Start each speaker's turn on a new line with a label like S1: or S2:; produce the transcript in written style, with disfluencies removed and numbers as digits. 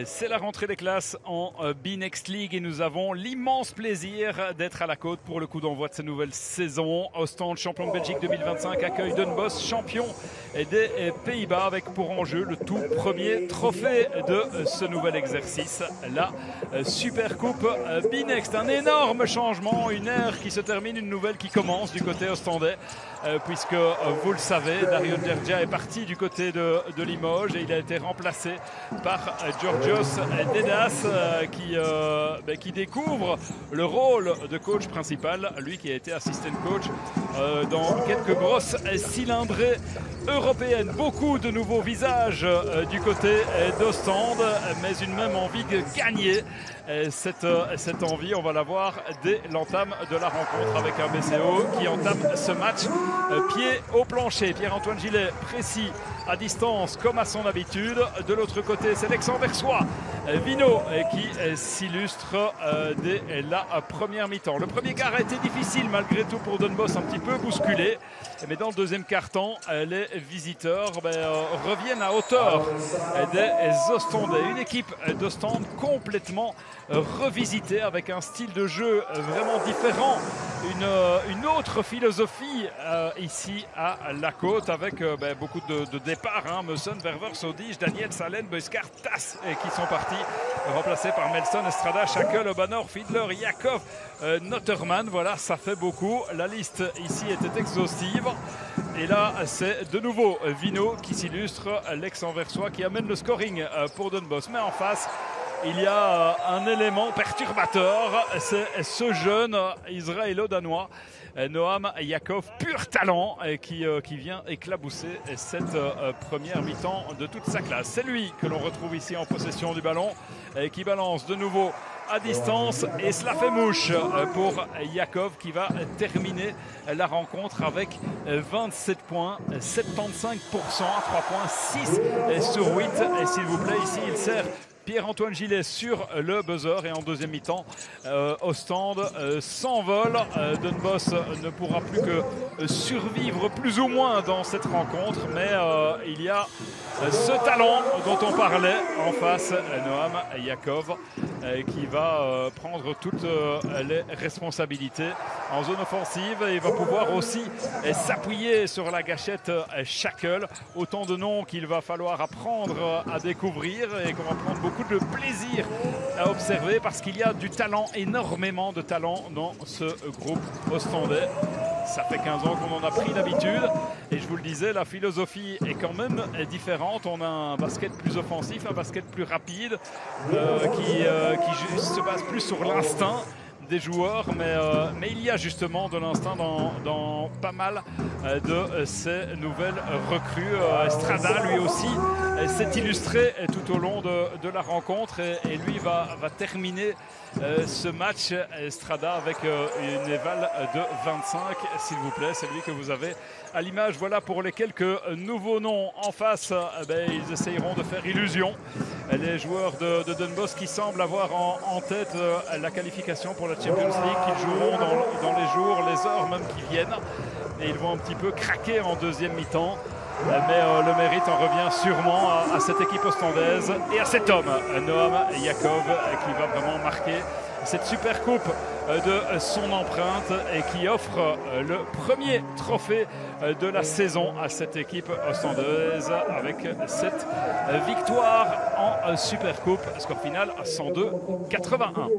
S1: C'est la rentrée des classes en B-Next League et nous avons l'immense plaisir d'être à la côte pour le coup d'envoi de cette nouvelle saison. Ostende, champion de Belgique 2025, accueille Den Bosch, champion des Pays-Bas, avec pour enjeu le tout premier trophée de ce nouvel exercice, la Super Coupe B-Next. Un énorme changement, une ère qui se termine, une nouvelle qui commence du côté ostendais, puisque vous le savez, Dario Gergia est parti du côté de Limoges et il a été remplacé par Georgios Dedas qui découvre le rôle de coach principal, lui qui a été assistant coach dans quelques grosses cylindrées européennes. Beaucoup de nouveaux visages du côté d'Ostende, mais une même envie de gagner. Cette envie, on va la voir dès l'entame de la rencontre avec un BCO qui entame ce match pied au plancher. Pierre-Antoine Gillet, précis, à distance comme à son habitude. De l'autre côté, c'est l'Aix-en-Versoix, Vino, qui s'illustre dès la première mi-temps. Le premier quart a été difficile malgré tout pour Den Bosch, un petit peu bousculé. Mais dans le deuxième quart-temps, les visiteurs reviennent à hauteur des Ostendais. Une équipe d'Ostende complètement revisitée avec un style de jeu vraiment différent. Une autre philosophie ici à la côte avec beaucoup de départs. Meussen, Verver, Sodige, Daniel, Salen, Beuskar, Tass qui sont partis, remplacés par Melson, Estrada, Schackel, Obanor, Fiedler, Yakov, Notterman. Voilà, ça fait beaucoup. La liste ici était exhaustive. Et là, c'est de nouveau Vino qui s'illustre, l'Aix-en-Versoix qui amène le scoring pour Den Bosch. Mais en face, il y a un élément perturbateur, c'est ce jeune israélo-danois, Noam Yakov, pur talent, qui vient éclabousser cette première mi-temps de toute sa classe. C'est lui que l'on retrouve ici en possession du ballon, qui balance de nouveau à distance, et cela fait mouche pour Yakov qui va terminer la rencontre avec 27 points, 75% à 3 points, 6 sur 8. Et s'il vous plaît, ici il sert Pierre-Antoine Gillet sur le buzzer. Et en deuxième mi-temps, Ostende s'envole. Den Bosch ne pourra plus que survivre plus ou moins dans cette rencontre, mais il y a ce talent dont on parlait en face, Noam Yakov, qui va prendre toutes les responsabilités en zone offensive. Il va pouvoir aussi s'appuyer sur la gâchette Schackel. Autant de noms qu'il va falloir apprendre à découvrir et qu'on va prendre beaucoup de plaisir à observer, parce qu'il y a du talent, énormément de talent dans ce groupe ostendais. Ça fait 15 ans qu'on en a pris l'habitude et je vous le disais, la philosophie est quand même différente. On a un basket plus offensif, un basket plus rapide qui se base plus sur l'instinct des joueurs, mais il y a justement de l'instinct dans pas mal de ces nouvelles recrues. Estrada lui aussi s'est illustré tout au long de la rencontre et lui va terminer ce match, Estrada, avec une éval de 25, s'il vous plaît. C'est lui que vous avez à l'image. Voilà pour les quelques nouveaux noms en face. Ils essayeront de faire illusion. Les joueurs de Den Bosch qui semblent avoir en tête la qualification pour la Champions League, qu'ils joueront dans les jours, les heures même qui viennent. Et ils vont un petit peu craquer en deuxième mi-temps. Mais le mérite en revient sûrement à cette équipe ostendaise et à cet homme, Noam Yakov, qui va vraiment marquer cette super coupe de son empreinte et qui offre le premier trophée de la saison à cette équipe ostendaise avec cette victoire en super coupe. Score final à 102-81.